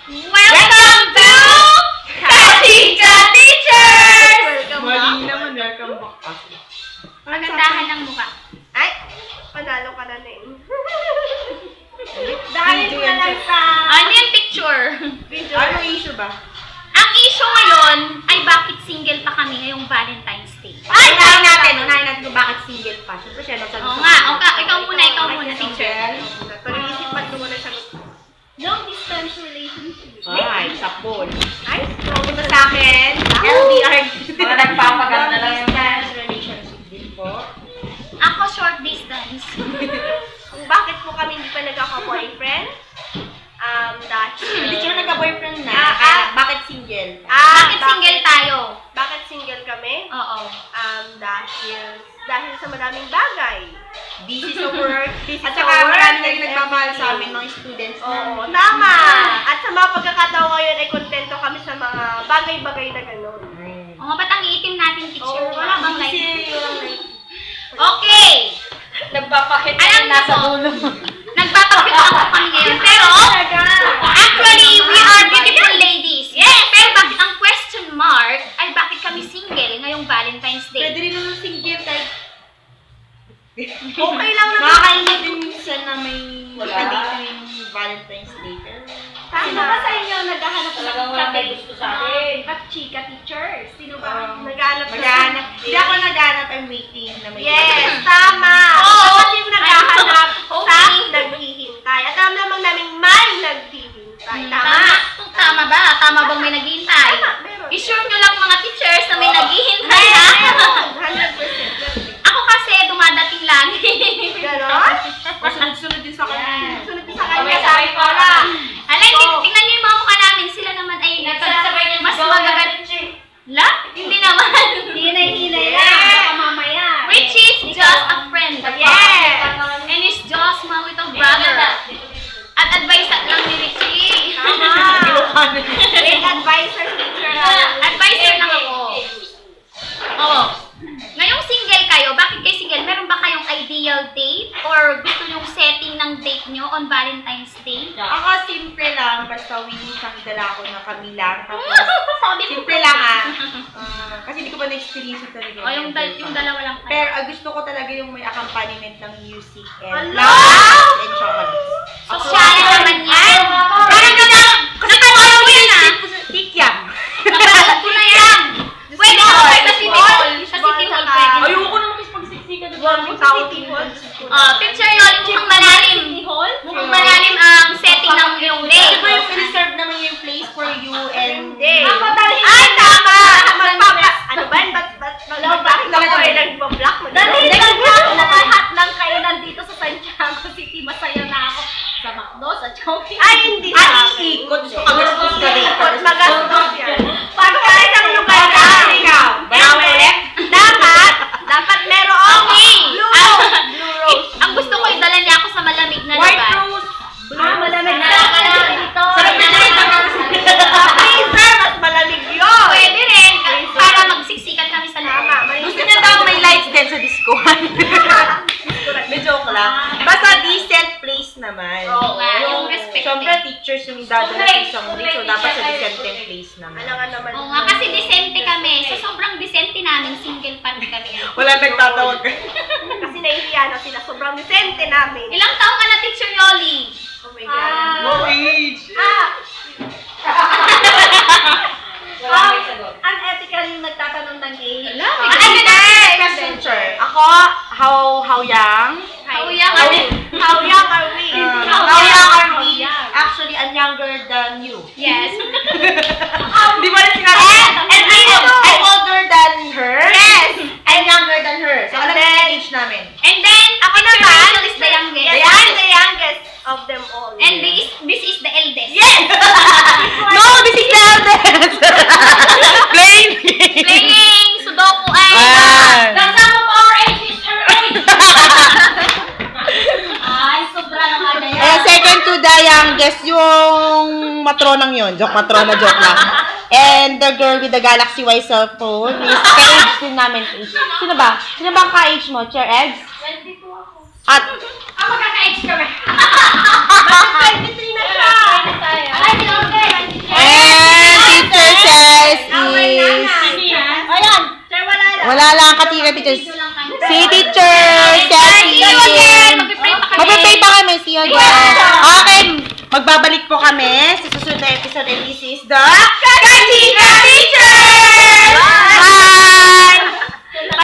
Welcome to Kachika Teachers! Mali naman, welcome back. Magandahan ng mukha. Ay, panalo ka na eh. Dahil ko na lang sa... Ano yung picture? Ano issue ba? Ang issue ngayon ay bakit single pa kami ngayong Valentine's Day. Ay, unahin natin kung bakit single pa. Siyempre siya nagsagot. Oo nga, ikaw muna, teacher. Pag-iisip pa ko na sagot. Long distance relationship. Ay, sapon. Ay, ito sa akin. LDR. Mga nagpapaganda lang yung relationship din po. Ako short distance. Kung bakit po kami hindi pa nagkaka-boyfriend? Dahil... Hindi siya nagka-boyfriend na. Bakit single? Bakit single tayo? Bakit single kami? Oo. Dahil sa madaming bagay. Busy sa work. Busy At sa saka work, marami na rin and nagmamahal everything. sa amin, mga students na. Oo, tama. At sa mga pagkakataon ngayon ay kontento kami sa mga bagay-bagay na gano'n. Oo nga, ba't ang iitim natin, teacher? Oo, Wala bang Busy, light? walang light. Okay! Nagpapakit Alam niyo po, nagpapakita ako kami ngayon. Pero, actually, we are beautiful ladies. Yeah, pero bakit ang question mark ay bakit kami single ngayong Valentine's Pwede Day? rin naman single kahit Okay lang naman. makakainit din minsan na may dito yung Valentine's Day. Tama. sa inyo naghahanap Talagang walang may gusto sa atin. Chika teachers? Sino ba? Naghanap na. Maghanap. Hindi ako naghanap, I'm waiting na may Yes, tama. Oo. Kasi yung naghahanap sa Okay. naghihintay. At alam naman namin may naghihintay. Tama. Tama ba? Tama bang may naghihintay? Tama, meron. I-sure nyo lang mga teachers na may naghihintay ha. Meron. 100%. Ako kasi dumadating lagi. Ganon? Sunod-sunod din sa kanya. Sunod sa kanya sa eskwela. Alay, Oo. tingnan nyo yung mga mukha namin. Sila naman ay mas magagaling. La? Hindi naman. Hinay-hinay lang. Baka mamaya. Which is just a friend. Yes. And it's just my little brother. At advice lang ni Richie. Tama. Great advisor, teacher. Advisor lang ako. Oo. Ngayong single kayo, bakit kayo single? Meron ba kayong ideal date? Or gusto yung setting ng date nyo on Valentine's Day? Ako simple lang, basta winning siyang dala ko na kami lang. Tapos, Sabi ko simple lang kasi hindi ko pa na-experience ito rin. O, yung dalawa lang kayo. Pero gusto ko talaga yung may accompaniment ng music and Hello? flowers and chocolates. Sosyal naman yan. Parang napanood ko yan ah. Tikyam. Napanood ko na yan. Pwede na kayo sa City Hall. Sa City Hall pwede. Ayoko naman kasi pagsiksikan. Picture yun, mukhang malalim. Mukhang malalim ang setting ng iyong day. Di ba yung reserve naman yung place for you and... Hindi. Ay, tama! Ano ba yun? Bakit ako ay nagbablock? Dali lang lahat lang kayo nandito sa Santiago City. Masaya na ako sa McDo, sa Chowking. Ay, hindi sa akin. Ikot. Gusto ka gastos ka rin. Magastos yan. Pagka isang lugar na. Ikaw. Bayaw ulit. Dapat merong Okay. Blue Rose. Ang gusto ko idala niya ako sa malamig na White lugar. rose. Malamig na lugar. Sarap na dito. Freezer, mas malamig yun. Pwede rin. Para magsiksikan kami sa Tama. lugar. May Gusto niya daw may lights din sa discohan. May joke lang. Basta decent place naman. Oo nga, yung respect. Siyempre, teachers yung dadala sa isang week. So, dapat sa decent place naman. Ano nga naman. Oo nga, kasi decente kami. Sa sobrang decente namin, single pa rin kami. Wala nagtatawag ka. Kasi nahihiya na sila. Sobrang decente namin. Ilang taong ka na, Teacher Yoli? Oh my God. No age. Unethical yung nagtatanong ng age. Wala. Teacher. Ako, how young? How young are we? How young are we? How young are we? Actually, I'm younger than you. Yes. Di ba rin sinabi? And I'm older than her. Yes! I'm younger than her. So, alam niyo yung age namin. And then, Ako Teacher naman. Rachel is the youngest. Yes, I'm the youngest of them all. And this is the eldest. Yes! No, this is the eldest. Plain. Playing Sudoku ay... Kasama pa our age is her age. Ay, sobra naman na yan. Second to the youngest, yung matronang yun. Joke lang. And the girl with the Galaxy Y cellphone is ka-age din namin. Sino ba? Sino ba ang ka-age mo? Chair Eggs? 22 ako. At Magkaka-age kami. 23 na siya! Ay, hindi ako Wala lang katika teachers. Si teacher, See you again. Ceci. Magpipray pa kami. Magpipray pa kami. See you again. Okay. Magbabalik po kami sa susunod na episode and this is the Katika Teacher!